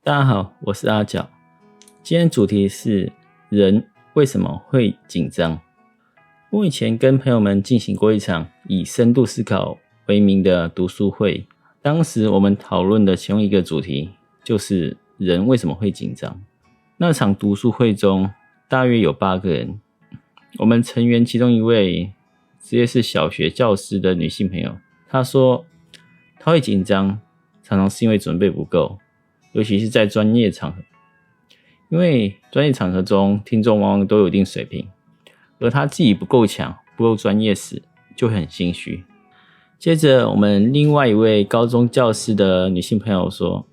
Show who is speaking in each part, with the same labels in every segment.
Speaker 1: 大家好，我是阿角。今天主题是人为什么会紧张。我以前跟朋友们进行过一场以深度思考为名的读书会，当时我们讨论的其中一个主题就是人为什么会紧张。那场读书会中大约有8个人，我们成员其中一位职业是小学教师的女性朋友，她说她会紧张常常是因为准备不够，尤其是在专业场合，因为专业场合中听众往往都有一定水平，而他自己不够强不够专业时就会很心虚。接着我们另外一位高中教师的女性朋友说，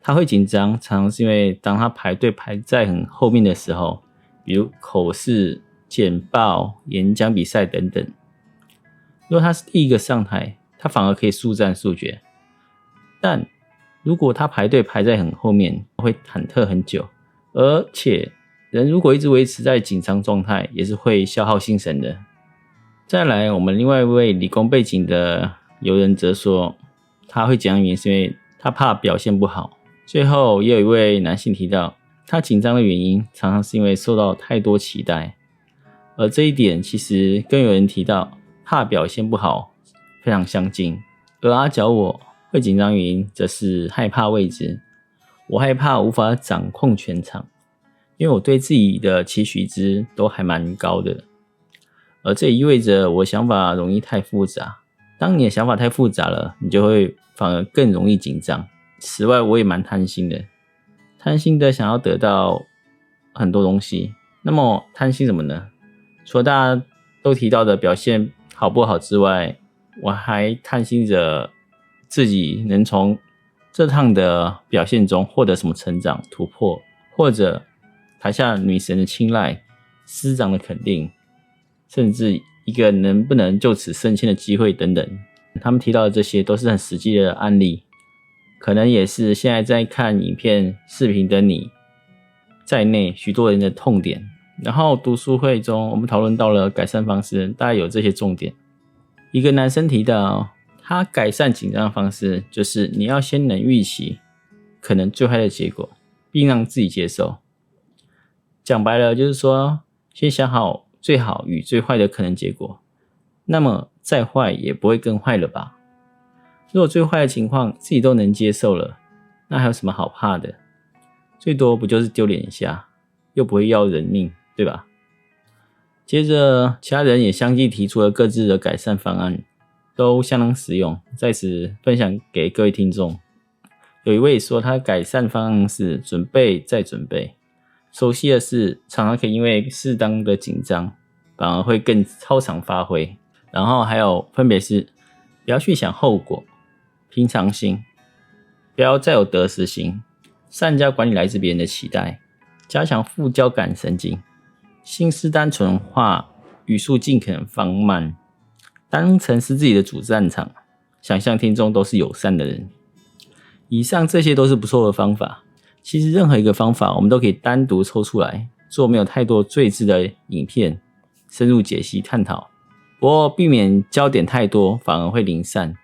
Speaker 1: 她会紧张常常是因为当她排队排在很后面的时候，比如口试、简报、演讲比赛等等，如果她是第一个上台，她反而可以速战速决，但如果他排队排在很后面，会忐忑很久，而且人如果一直维持在紧张状态，也是会消耗心神的。再来，我们另外一位理工背景的友人则说，他会紧张原因是因为他怕表现不好。最后也有一位男性提到，他紧张的原因常常是因为受到太多期待，而这一点其实跟有人提到怕表现不好非常相近。而阿角我会紧张原因则是害怕未知，我害怕无法掌控全场，因为我对自己的期许值都还蛮高的，而这也意味着我想法容易太复杂。当你的想法太复杂了，你就会反而更容易紧张。此外，我也蛮贪心的想要得到很多东西。那么贪心什么呢？除了大家都提到的表现好不好之外，我还贪心着自己能从这趟的表现中获得什么成长突破，或者台下女神的青睐、师长的肯定，甚至一个能不能就此升迁的机会等等。他们提到的这些都是很实际的案例，可能也是现在在看影片视频的你在内许多人的痛点。然后读书会中我们讨论到了改善方式，大概有这些重点。一个男生提到他改善紧张的方式就是你要先能预期可能最坏的结果，并让自己接受。讲白了就是说，先想好最好与最坏的可能结果，那么再坏也不会更坏了吧。如果最坏的情况自己都能接受了，那还有什么好怕的？最多不就是丢脸一下，又不会要人命，对吧？接着其他人也相继提出了各自的改善方案，都相当实用，在此分享给各位听众。有一位说他的改善方案是准备再准备，熟悉的事常常可以因为适当的紧张反而会更超常发挥。然后还有分别是不要去想后果，平常心，不要再有得失心，善加管理来自别人的期待，加强副交感神经，心思单纯化，语速尽可能放慢，当成是自己的主战场，想象听众都是友善的人。以上这些都是不错的方法，其实任何一个方法我们都可以单独抽出来做没有太多赘字的影片深入解析探讨，不过避免焦点太多反而会零散，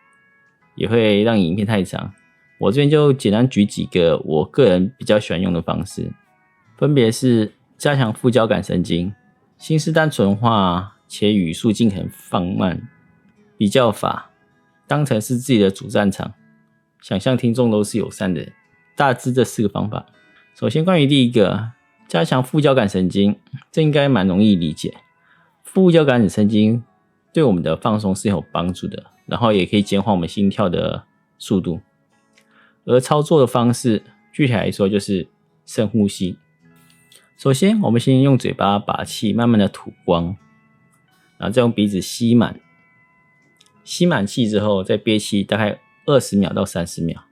Speaker 1: 也会让影片太长。我这边就简单举几个我个人比较喜欢用的方式，分别是加强副交感神经，心思单纯化且语速尽可能放慢，比较法，当成是自己的主战场，想象听众都是友善的人。大致这4个方法。首先关于第一个，加强副交感神经，这应该蛮容易理解。副交感神经对我们的放松是有帮助的，然后也可以减缓我们心跳的速度。而操作的方式具体来说就是深呼吸。首先我们先用嘴巴把气慢慢的吐光，然后再用鼻子吸满气之后再憋气大概20秒到30秒，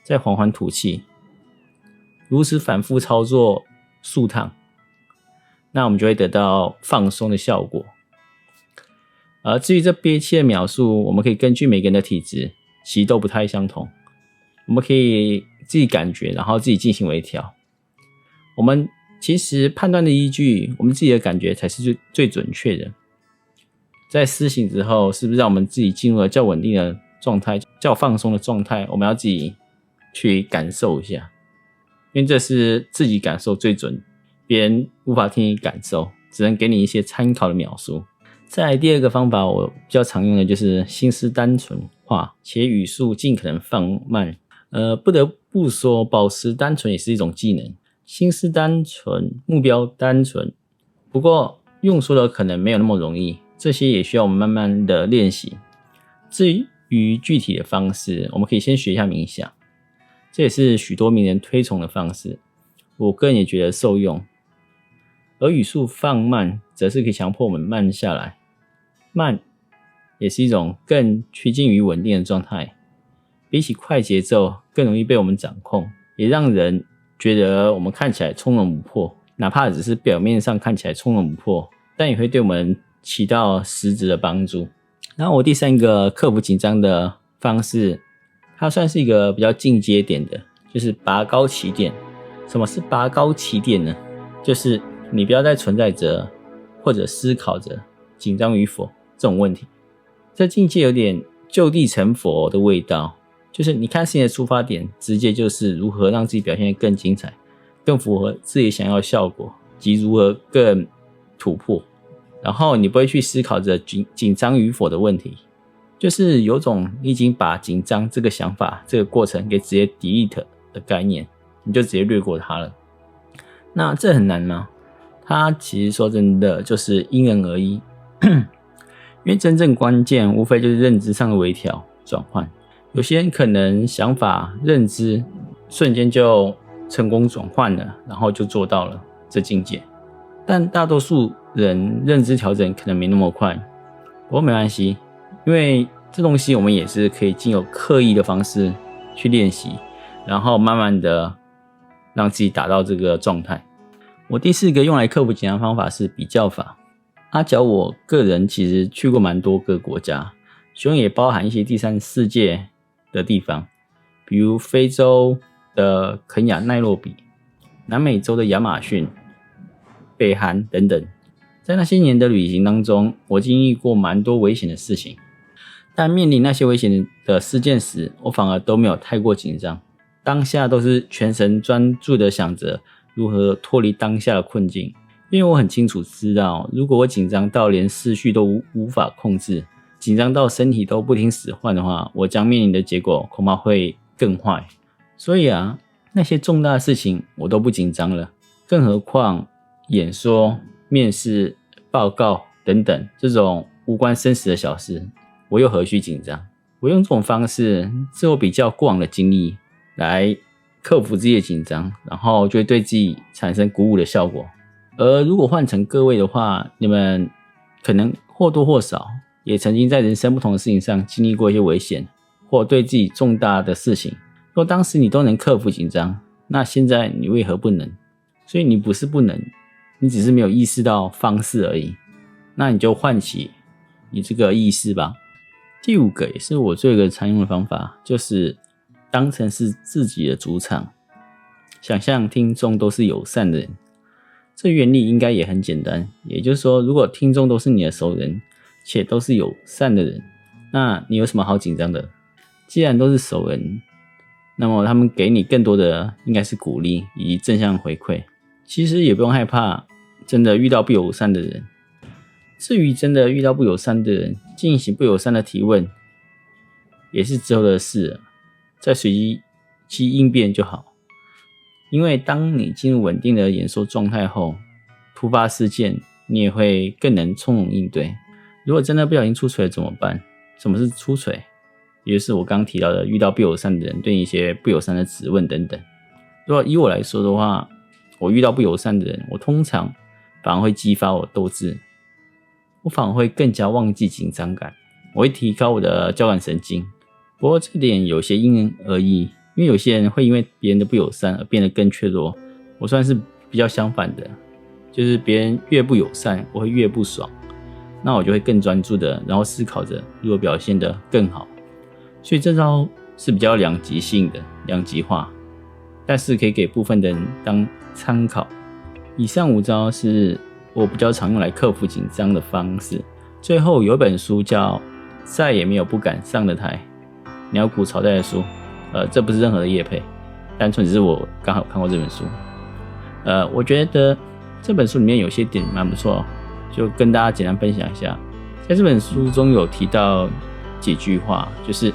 Speaker 1: 再缓缓吐气，如此反复操作数趟，那我们就会得到放松的效果。而至于这憋气的秒数，我们可以根据每个人的体质其实都不太相同，我们可以自己感觉，然后自己进行微调。我们其实判断的依据，我们自己的感觉才是最准确的。在施行之后，是不是让我们自己进入了较稳定的状态、较放松的状态，我们要自己去感受一下。因为这是自己感受最准，别人无法听你感受，只能给你一些参考的描述。再来第二个方法，我比较常用的就是心思单纯化，且语速尽可能放慢。不得不说，保持单纯也是一种技能。心思单纯，目标单纯，不过用说的可能没有那么容易，这些也需要我们慢慢的练习。至于具体的方式，我们可以先学一下冥想，这也是许多名人推崇的方式，我个人也觉得受用。而语速放慢，则是可以强迫我们慢下来，慢也是一种更趋近于稳定的状态，比起快节奏更容易被我们掌控，也让人觉得我们看起来从容不迫，哪怕只是表面上看起来从容不迫，但也会对我们起到实质的帮助。然后我第三个克服紧张的方式，它算是一个比较进阶点的，就是拔高起点。什么是拔高起点呢？就是你不要再存在着或者思考着紧张与否这种问题，这境界有点就地成佛的味道，就是你看事情的出发点直接就是如何让自己表现得更精彩，更符合自己想要的效果，及如何更突破。然后你不会去思考着紧张与否的问题，就是有种你已经把紧张这个想法这个过程给直接 delete 的概念，你就直接略过它了。那这很难吗？它其实说真的就是因人而异因为真正关键无非就是认知上的微调转换，有些人可能想法认知瞬间就成功转换了，然后就做到了这境界，但大多数人认知调整可能没那么快。不过没关系，因为这东西我们也是可以经由刻意的方式去练习，然后慢慢的让自己达到这个状态。我第四个用来克服紧张方法是比较法。阿角我个人其实去过蛮多个国家，其中也包含一些第三世界的地方，比如非洲的肯亚奈洛比，南美洲的亚马逊，北韩等等。在那些年的旅行当中，我经历过蛮多危险的事情，但面临那些危险的事件时，我反而都没有太过紧张，当下都是全神专注的想着如何脱离当下的困境。因为我很清楚知道，如果我紧张到连思绪都无法控制，紧张到身体都不听使唤的话，我将面临的结果恐怕会更坏。所以那些重大的事情我都不紧张了，更何况演说、面试、报告等等这种无关生死的小事，我又何须紧张？我用这种方式自我比较过往的经历来克服自己的紧张，然后就会对自己产生鼓舞的效果。而如果换成各位的话，你们可能或多或少也曾经在人生不同的事情上经历过一些危险，或对自己重大的事情。若当时你都能克服紧张，那现在你为何不能？所以你不是不能，你只是没有意识到方式而已。那你就唤起你这个意识吧。第五个也是我最有一个常用的方法，就是当成是自己的主场，想象听众都是友善的人。这原理应该也很简单，也就是说，如果听众都是你的熟人，且都是友善的人，那你有什么好紧张的？既然都是熟人，那么他们给你更多的应该是鼓励以及正向回馈。其实也不用害怕真的遇到不友善的人，至于真的遇到不友善的人进行不友善的提问，也是之后的事了，再随机应变就好。因为当你进入稳定的演说状态后，突发事件你也会更能从容应对。如果真的不小心出锤了怎么办？什么是出锤？也就是我刚刚提到的遇到不友善的人对你一些不友善的质问等等。如果以我来说的话，我遇到不友善的人，我通常反而会激发我斗志，我反而会更加忘记紧张感，我会提高我的交感神经。不过这点有些因人而异，因为有些人会因为别人的不友善而变得更怯弱，我算是比较相反的，就是别人越不友善我会越不爽，那我就会更专注的然后思考着如何表现得更好。所以这招是比较两极性的，两极化，但是可以给部分的人当参考。以上5招是我比较常用来克服紧张的方式。最后有一本书叫再也没有不敢上的台，鸟谷朝代的书，这不是任何的业配。单纯只是我刚好看过这本书。我觉得这本书里面有些点蛮不错，就跟大家简单分享一下。在这本书中有提到几句话，就是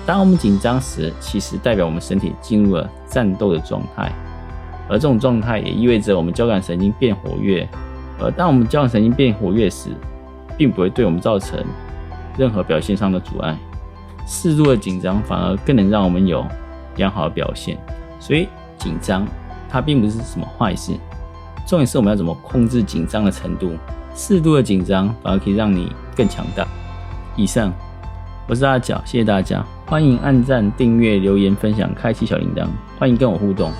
Speaker 1: 当我们紧张时，其实代表我们身体进入了战斗的状态，而这种状态也意味着我们交感神经变活跃。而当我们交感神经变活跃时，并不会对我们造成任何表现上的阻碍，适度的紧张反而更能让我们有良好的表现。所以紧张它并不是什么坏事，重点是我们要怎么控制紧张的程度。适度的紧张反而可以让你更强大。以上，我是阿角，谢谢大家，欢迎按赞、订阅、留言、分享、开启小铃铛，欢迎跟我互动，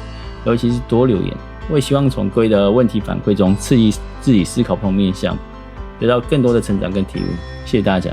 Speaker 1: 尤其是多留言。我也希望从各位的问题反馈中刺激自己思考不同面向，得到更多的成长跟体悟。谢谢大家。